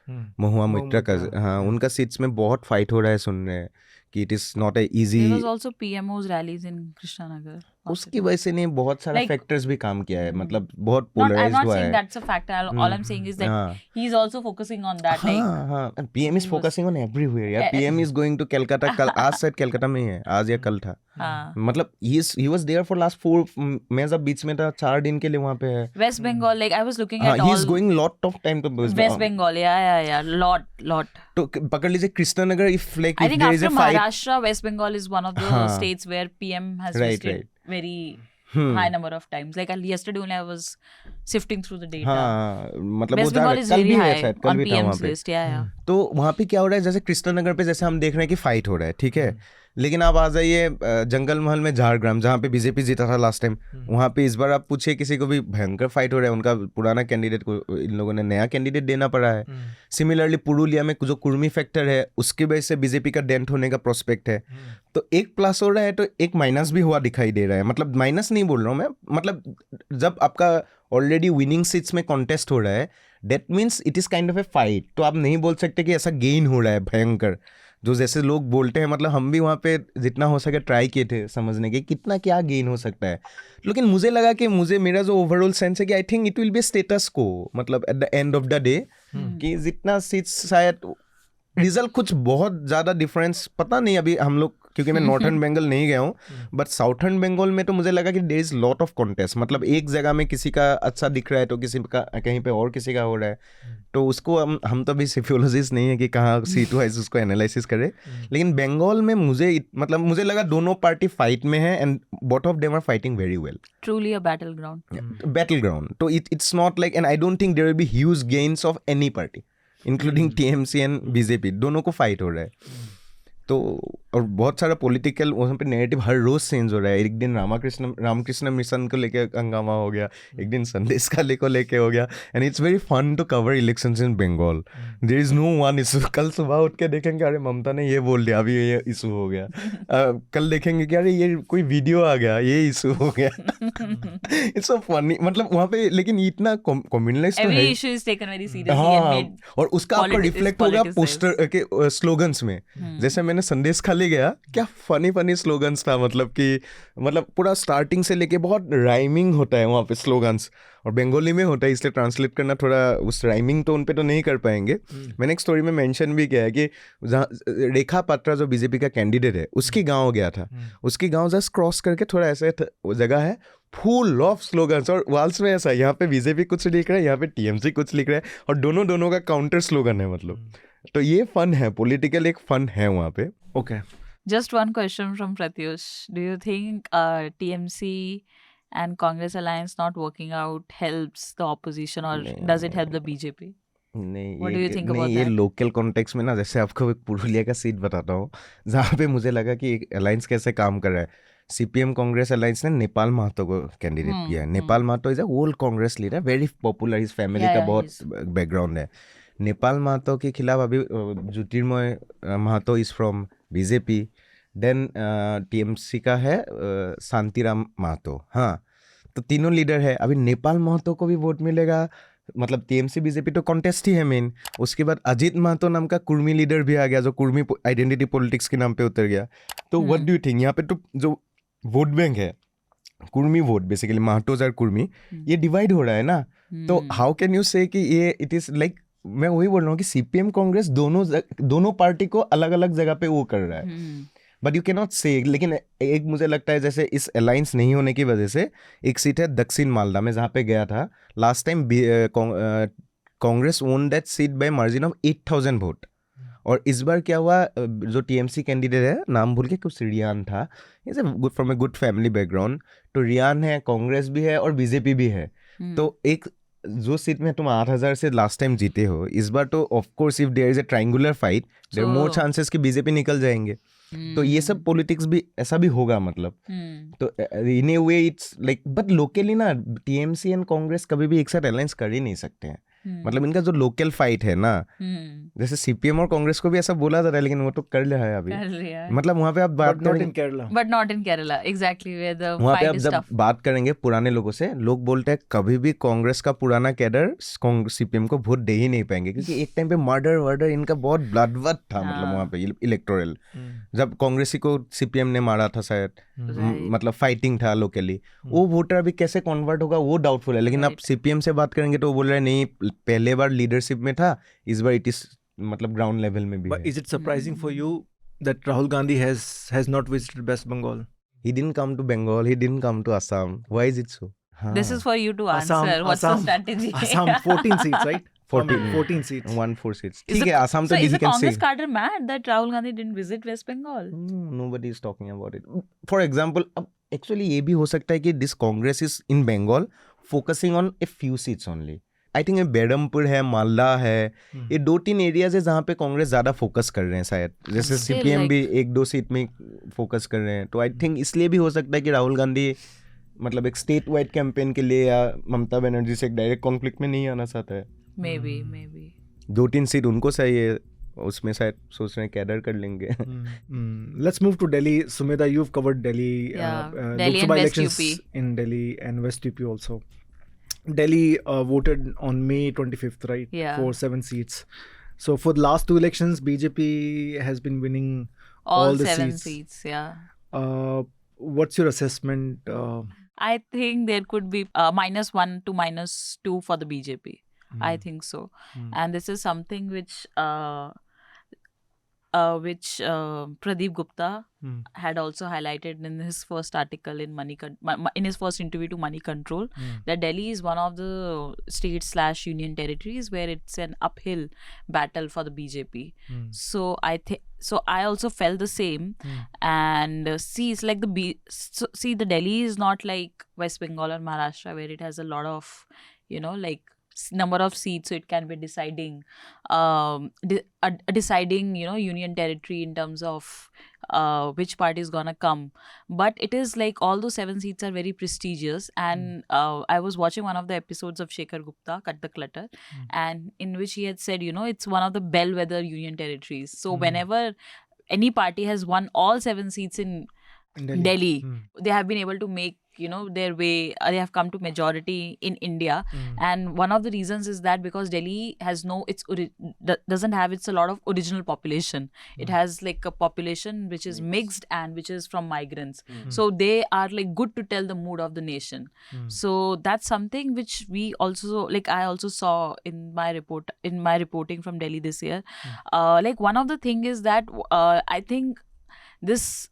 महुआ मोइत्रा का, हाँ उनका सीट्स में बहुत फाइट हो रहा है, सुन रहे हैं कि it is not a easy. There was also PMO's rallies in Krishnanagar. उसकी वजह से नहीं, बहुत सारा फैक्टर्स भी काम किया है, मतलब बहुत I'm पोलराइज्ड not हुआ saying है। that's a factor. All I'm saying is that he's also focusing on that. Like, हाँ हाँ, PM is focusing on everywhere यार। PM is going to Calcutta, कल आज शायद कलकत्ता में ही है, आज या कल था। हाँ। मतलब he was there for last 4, मैं जब बीच में था 4 दिन के लिए वहाँ पे है। West Bengal, like I was looking हाँ, at all. he is going lot of time to West Bengal, yeah, lot. तो पकड़ लीजिए Krishnanagar, if like I if think there is after a fight, Maharashtra, West Bengal is one of the हाँ. states where PM has Right, visited right. very high number of times. Like yesterday only I was sifting through the data. हाँ मतलब West वो Bengal is कल very भी है high शायद, कल on भी था वहाँ PM's पे। list. Yeah. तो वहाँ पे क्या हो रहा है, जैसे कृष्णनगर पे जैसे हम देख रहे हैं कि फाइट हो रहा है, ठीक है, लेकिन आप आ जाइए जंगल महल में झारग्राम जहाँ पे बीजेपी जीता था लास्ट टाइम, वहाँ पे इस बार आप पूछिए किसी को भी भयंकर फाइट हो रहा है, उनका पुराना कैंडिडेट को इन लोगों ने नया कैंडिडेट देना पड़ा है। सिमिलरली पुरुलिया में जो कुर्मी फैक्टर है उसकी वजह से बीजेपी का डेंट होने का प्रोस्पेक्ट है। तो एक प्लस हो रहा है तो एक माइनस भी हुआ दिखाई दे रहा है। मतलब माइनस नहीं बोल रहा हूँ मैं, मतलब जब आपका ऑलरेडी विनिंग सीट्स में कॉन्टेस्ट हो रहा है, that means it is kind of A fight. तो आप नहीं बोल सकते कि ऐसा गेन हो रहा है भयंकर, जो जैसे लोग बोलते हैं। मतलब हम भी वहाँ पे जितना हो सके ट्राई किए थे समझने के कितना क्या गेन हो सकता है, लेकिन मुझे लगा कि मेरा जो ओवरऑल सेंस है कि I think it will be status को, मतलब at the end of the day कि जितना सीट्स शायद रिजल्ट कुछ बहुत ज़्यादा डिफरेंस पता नहीं। अभी हम लोग क्योंकि मैं नॉर्थर्न बंगाल नहीं गया हूँ, बट साउथर्न बंगाल में तो मुझे लगा कि there is lot of contest. मतलब एक जगह में किसी का अच्छा दिख रहा है तो किसी का कहीं पे और किसी का हो रहा है, तो उसको हम तो भी सोशियोलॉजिस्ट नहीं है कि कहाँ सीट वाइज उसको एनालिसिस करे. लेकिन बंगाल में मुझे लगा दोनों पार्टी फाइट में है and both of them are fighting very well. Truly a battleground. Battleground. So it's not like, and I don't think there will be huge gains of any party, including TMC and BJP. दोनों को fight हो रहा है. तो और बहुत सारा political वहाँ पे नैरेटिव हर रोज चेंज हो रहा है. एक दिन रामकृष्ण मिशन को लेके हंगामा हो गया, एक दिन संदेश खाली को लेके हो गया. And it's very fun to cover elections in Bengal. There is no one issue. कल सुबह उठ के देखेंगे अरे ममता ने ये बोल दिया, अभी ये इशू हो गया. कल देखेंगे कि अरे ये कोई वीडियो आ गया, ये इशू हो गया. It's so funny. मतलब वहाँ पे लेकिन इतना कम्युनलाइज तो है. Every issue is taken very seriously हाँ, and made. और उसका आपका रिफ्लेक्ट होगा पोस्टर के स्लोगन्स में. जैसे मैंने संदेश खाली गया, क्या फनी स्लोगन्स था. मतलब पूरा स्टार्टिंग से लेके बहुत राइमिंग होता है वहाँ पे स्लोगन्स, और बंगाली में होता है, इसलिए ट्रांसलेट करना थोड़ा उस राइमिंग टोन पे तो नहीं कर पाएंगे. मैंने एक स्टोरी में मेंशन भी किया है कि जहाँ रेखा पात्रा जो बीजेपी का कैंडिडेट है उसकी गाँव गया था. उसकी गाँव जस्ट क्रॉस करके थोड़ा ऐसे जगह है फुल ऑफ स्लोगन्स, और वाल्स में ऐसा यहाँ पे बीजेपी कुछ लिख रहा है, यहाँ पे टीएमसी कुछ लिख रहा है, और दोनों का काउंटर स्लोगन है. मतलब तो ये फन है, पॉलिटिकल एक फन है वहाँ पे. Okay. Just one question from Pratyush. Do you think TMC and Congress alliance not working out helps the opposition, or does it help the BJP? नहीं, What do you think about ये that? Local context में ना, जैसे आपको एक पुरुलिया का seat बताता हूँ जहाँ पे मुझे लगा कि एक अलायंस कैसे काम कर रहा है. सीपीएम कांग्रेस अलायंस ने नेपाल महतो को कैंडिडेट किया है. Nepal Mahato is a old Congress leader, very popular, इस फैमिली का बहुत बैकग्राउंड है. नेपाल महतो के खिलाफ अभी Jyotirmoy Mahato is from BJP. Then TMC का है शांतिराम महतो. हाँ, तो तीनों लीडर है. अभी नेपाल महतो को भी वोट मिलेगा. मतलब टीएमसी बीजेपी तो कॉन्टेस्ट ही है मेन. उसके बाद अजीत महतो नाम का कुर्मी लीडर भी आ गया, जो कुर्मी आइडेंटिटी पॉलिटिक्स के नाम पे उतर गया. तो व्हाट डू यू थिंक, यहाँ पे तो जो वोट बैंक है कुर्मी वोट, बेसिकली महतोज और कुर्मी, ये डिवाइड हो रहा है ना. तो हाउ कैन यू से कि ये इट इज लाइक, मैं वही बोल रहा हूँ कि सीपीएम कांग्रेस दोनों पार्टी को अलग अलग जगह पे वो कर रहा है. बट यू कैन नॉट से. लेकिन एक मुझे लगता है जैसे इस अलायंस नहीं होने की वजह से एक सीट है दक्षिण मालदा में, जहाँ पे गया था last time, Congress own that seat bye margin of 8,000 vote. और इस बार क्या हुआ, जो टीएमसी कैंडिडेट है, नाम भूल के, कुछ रियान था, is good from a good family background. तो रियान है, कांग्रेस भी है और बीजेपी भी है. तो एक जो सीट में तुम 8,000 से लास्ट टाइम जीते हो, इस बार तो of course if there is a triangular fight there more chances कि बीजेपी निकल जाएंगे. तो ये सब पॉलिटिक्स भी ऐसा भी होगा. मतलब तो in a way it's like, but locally ना टीएमसी एंड कांग्रेस कभी भी एक साथ अलायंस कर ही नहीं सकते हैं. मतलब इनका जो लोकल फाइट है ना, जैसे सीपीएम और कांग्रेस को भी ऐसा बोला जा रहा है, लेकिन वो तो कर लिया है अभी. मतलब वहाँ पे आप बात But not in Kerala. But not in Kerala, exactly, where the वहाँ पे fight आप is जब tough. बात करेंगे पुराने लोगों से, लोग बोलते हैं कभी भी कांग्रेस का पुराना कैडर सीपीएम को वोट दे ही नहीं पाएंगे, क्योंकि एक टाइम पे मर्डर इनका बहुत ब्लडवट था. मतलब वहाँ पे इलेक्टोरल, जब कांग्रेसी को सीपीएम ने मारा था शायद, मतलब फाइटिंग था लोकली. वो वोटर अभी कैसे कन्वर्ट होगा वो डाउटफुल है. लेकिन आप सीपीएम से बात करेंगे तो वो बोल रहे हैं नहीं, पहले बार लीडरशिप में था, इस बार इट इज मतलब ग्राउंड लेवल में भी But है. is it surprising for you that Rahul Gandhi has not visited West Bengal? He didn't come to Bengal, he didn't come to Assam. Why is it so? This is for you to answer. Assam, What's the strategy? Assam 14 seats, right? 14 seats. 1-4 seats. ठीक है, Assam तो is he the can say. Congress cadre mad that Rahul Gandhi didn't visit West Bengal? Nobody is talking about it. For example, अब actually ये भी हो सकता है कि this Congress is in Bengal focusing on a few seats only. I think Berhampore है, मालदा है, ये 2-3 एरियाज है जहाँ पे कांग्रेस ज़्यादा फोकस कर रहे हैं शायद. जैसे सीपीएम भी 1-2 सीट में फोकस कर रहे हैं. तो आई थिंक इसलिए भी हो सकता है कि राहुल गांधी मतलब एक स्टेट वाइड कैंपेन के लिए या ममता बनर्जी से एक डायरेक्ट कॉन्फ्लिक्ट में नहीं आना चाहता है. Maybe. 2-3 सीट उनको चाहिए, उसमें शायद सोच रहे हैं कैडर कर लेंगे. Let's move to Delhi. Sumedha, you've covered Delhi. Delhi and West elections UP. in Delhi and West UP also. Delhi voted on May 25th, right? Yeah. For 7 seats. So for the last 2 elections, BJP has been winning all the 7 seats. seats, yeah. What's your assessment? I think there could be -1 to -2 for the BJP. I think so. And this is something which which Pradeep Gupta had also highlighted in his first article in in his first interview to Money Control, that Delhi is one of the state/union territories where it's an uphill battle for the BJP. So I also felt the same. And see, it's like the Delhi is not like West Bengal or Maharashtra, where it has a lot of, like number of seats, so it can be deciding deciding union territory in terms of which party is gonna come. But it is like all those 7 seats are very prestigious. And I was watching one of the episodes of Shekhar Gupta, Cut the Clutter, and in which he had said, it's one of the bellwether union territories. So whenever any party has won all 7 seats in Delhi, they have been able to make their way. They have come to majority in India, and one of the reasons is that because Delhi has doesn't have a lot of original population. It has like a population which is mixed and which is from migrants. So they are like good to tell the mood of the nation. So that's something which we also I also saw in my reporting from Delhi this year. Like one of the thing is that I think this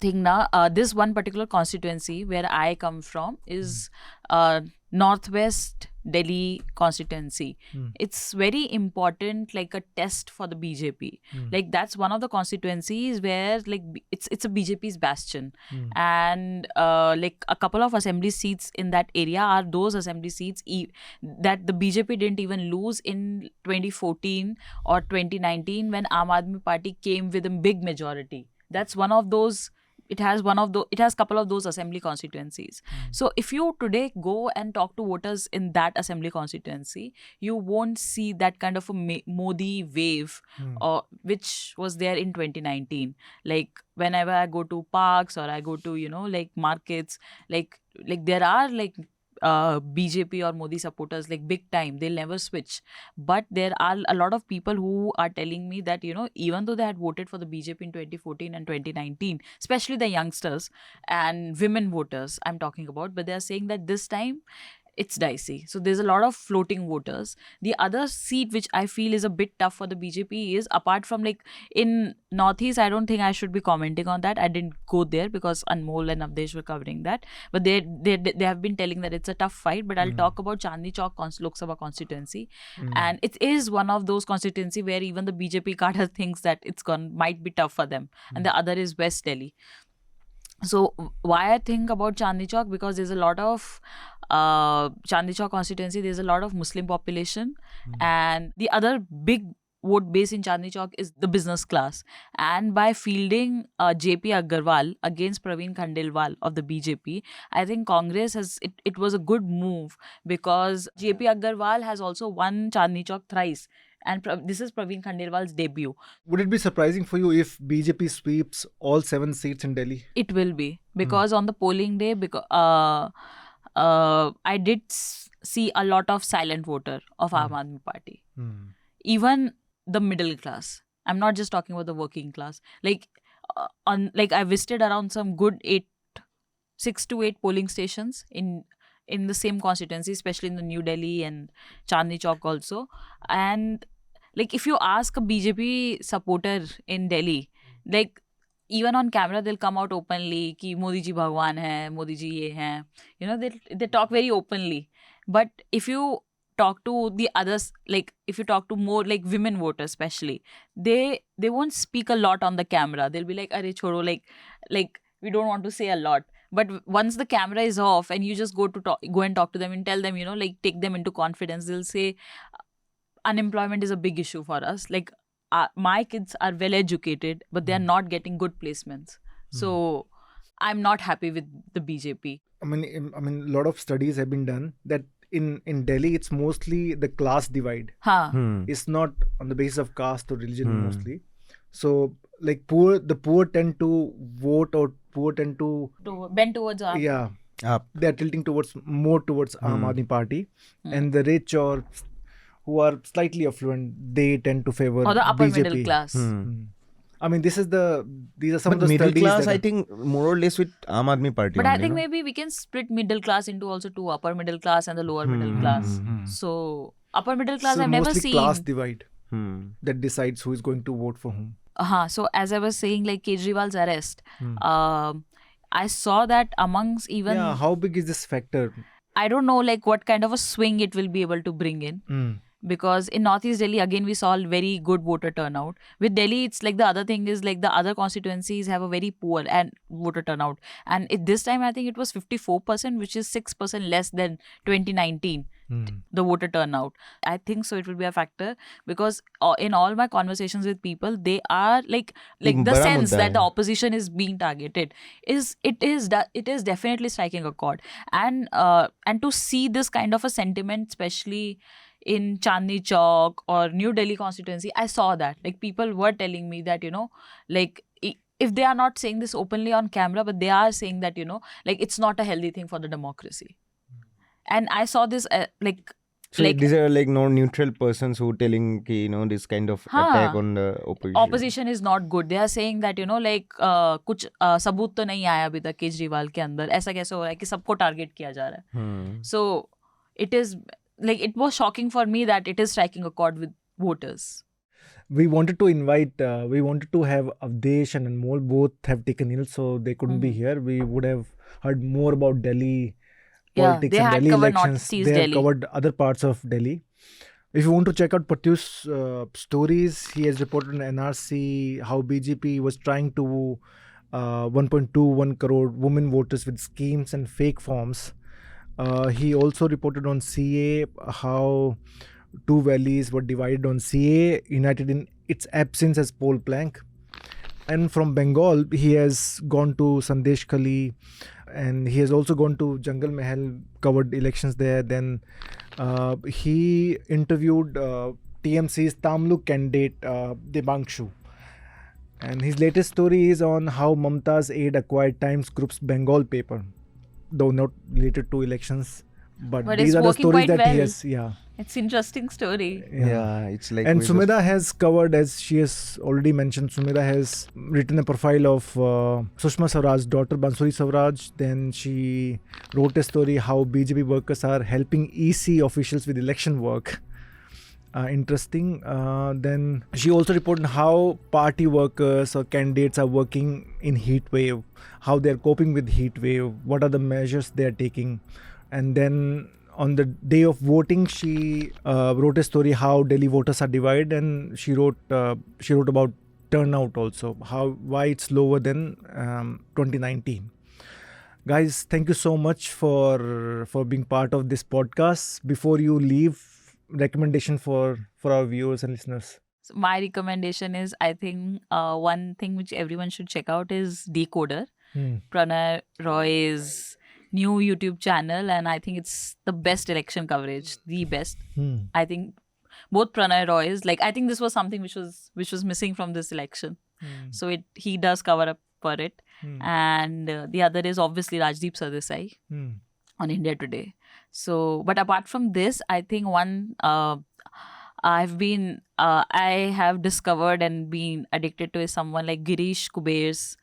this one particular constituency where I come from is Northwest Delhi constituency. It's very important, like a test for the BJP. Like that's one of the constituencies where like it's a BJP's bastion. And like a couple of assembly seats in that area are those assembly seats that the BJP didn't even lose in 2014 or 2019 when Aam Aadmi Party came with a big majority. That's one of those. It has couple of those assembly constituencies. So if you today go and talk to voters in that assembly constituency, you won't see that kind of a Modi wave which was there in 2019. Like whenever I go to parks or I go to like markets, like there are like BJP or Modi supporters like big time. They'll never switch. But there are a lot of people who are telling me that even though they had voted for the BJP in 2014 and 2019, especially the youngsters and women voters I'm talking about, but they are saying that this time it's dicey. So there's a lot of floating voters. The other seat which I feel is a bit tough for the BJP is, apart from like in Northeast, I don't think I should be commenting on that. I didn't go there because Anmol and Avdesh were covering that. But they have been telling that it's a tough fight. But I'll talk about Chandni Chowk Lok Sabha constituency. And it is one of those constituency where even the BJP cadre thinks that might be tough for them. And the other is West Delhi. So why I think about Chandni Chowk, because there's a lot of Chandni Chowk constituency, there's a lot of Muslim population, and the other big vote base in Chandni Chowk is the business class. And by fielding JP Agarwal against Praveen Khandelwal of the BJP, I think Congress it was a good move, because JP Agarwal has also won Chandni Chowk thrice. And this is Praveen Khandelwal's debut. Would it be surprising for you if BJP sweeps all 7 seats in Delhi? It will be, because on the polling day, because I did see a lot of silent voter of Aam Aadmi Party. Even the middle class. I'm not just talking about the working class. I visited around some good 6 to 8 polling stations in the same constituency, especially in the New Delhi and Chandni Chowk also. And like if you ask a BJP supporter in Delhi, like even on camera they'll come out openly ki Modi ji Bhagwan hai, Modi ji ye hai. They talk very openly. But if you talk to the others, like if you talk to more like women voters especially, they won't speak a lot on the camera. They'll be like, "Arey chodo," like we don't want to say a lot. But once the camera is off and you just go and talk to them and tell them, like take them into confidence, they'll say unemployment is a big issue for us. Like my kids are well educated, but they are not getting good placements. So I'm not happy with the BJP. I mean, a lot of studies have been done that in Delhi, it's mostly the class divide. It's not on the basis of caste or religion mostly. So like the poor tend to vote, or poor tend to bend towards Aam. Yeah, they're tilting more towards Aam Aadmi Party, and the rich or who are slightly affluent, they tend to favor or the upper BJP. middle class. I mean, these are some of the middle studies class, that I think more or less with Aam Aadmi Party. But I think maybe we can split middle class into also 2, upper middle class and the lower middle class. So upper middle class, so I've never mostly seen. class divide. that decides who is going to vote for whom. So as I was saying, like Kejriwal's arrest, I saw that amongst even... Yeah, how big is this factor? I don't know like what kind of a swing it will be able to bring in. Because in Northeast Delhi, again, we saw very good voter turnout. With Delhi, it's like the other thing is like the other constituencies have a very poor and voter turnout. And this time, I think it was 54%, which is 6% less than 2019, the voter turnout. I think so it will be a factor because in all my conversations with people, they are like the sense that the opposition is being targeted it is definitely striking a chord. And to see this kind of a sentiment, especially in Chandni Chowk or New Delhi constituency, I saw that like people were telling me that, you know, like if they are not saying this openly on camera, but they are saying that, you know, like it's not a healthy thing for the democracy. And I sasaw this So these are like non-neutral persons who telling, you know, this kind of attack on the opposition. Opposition is not good. They are saying that, you know, like कुछ सबूत तो नहीं आया अभी तक केजरीवाल के अंदर, ऐसा कैसे हो रहा है कि सबको टारगेट किया जा रहा है. So it is like, it was shocking for me that it is striking a chord with voters. We wanted to have Avdesh and Anmol, both have taken ill, so they couldn't be here. We would have heard more about Delhi politics and Delhi elections. They have covered other parts of Delhi. If you want to check out Pratyush's stories, he has reported on NRC how BJP was trying to 1.21 crore women voters with schemes and fake forms. He also reported on CA how two valleys were divided on CA, united in its absence as poll plank. And from Bengal, he has gone to Sandesh Khali, and he has also gone to Jungle Mahal, covered elections there. Then he interviewed TMC's Tamluk candidate Debangshu. And his latest story is on how Mamta's aide acquired Times Group's Bengal paper, though not related to elections. But these are the stories that he has. Yeah. It's interesting story. Yeah, it's like... And Sumedha has covered, as she has already mentioned, Sumedha has written a profile of Sushma Swaraj's daughter, Bansuri Swaraj. Then she wrote a story how BJP workers are helping EC officials with election work. Interesting. Then she also reported how party workers or candidates are working in heat wave, how they're coping with heat wave, what are the measures they're taking. And then on the day of voting, she wrote a story how Delhi voters are divided, and she wrote about turnout also, why it's lower than 2019. Guys, thank you so much for being part of this podcast. Before you leave, recommendation for our viewers and listeners. So my recommendation is, I think one thing which everyone should check out is Decoder, Pranay Roy's new YouTube channel, and I think it's the best election coverage, the best. I think both Pranay Roy's, like, I think this was something which was missing from this election. So he does cover up for it. And the other is obviously Rajdeep Sardesai on India Today. So, but apart from this, I think one I have discovered and been addicted to is someone like Girish Kuber's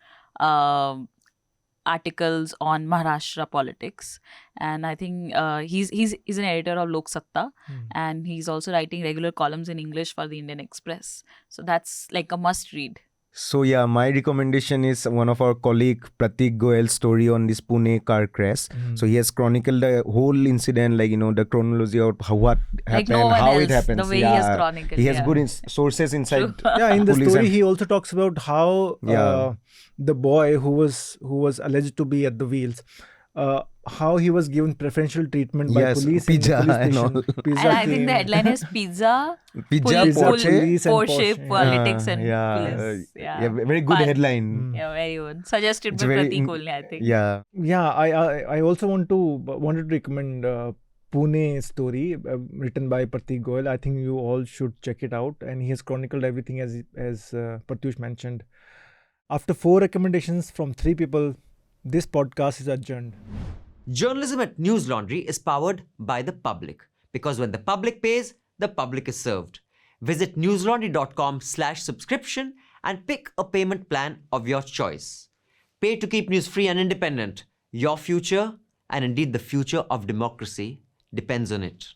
articles on Maharashtra politics, and I think he's an editor of Lok Satta, and he's also writing regular columns in English for the Indian Express. So that's like a must read. So yeah, my recommendation is one of our colleague Pratik Goel's story on this Pune car crash. So he has chronicled the whole incident, like, you know, the chronology of what happened, like how else, it happens. The way he has chronicled. He has good sources inside. Yeah, in the story he also talks about how the boy who was alleged to be at the wheels, how he was given preferential treatment by police. Pizza and all. And I think the headline is Pizza, Porsche, politics and police. Yeah, very good headline. Yeah, very good. Suggested by Pratik only, I think. Yeah. Yeah, I also wanted to recommend Pune story written by Pratik Goel. I think you all should check it out, and he has chronicled everything as Pratyush mentioned. After 4 recommendations from 3 people, this podcast is adjourned. Journalism at News Laundry is powered by the public, because when the public pays, the public is served. Visit newslaundry.com/subscription and pick a payment plan of your choice. Pay to keep news free and independent. Your future, and indeed the future of democracy, depends on it.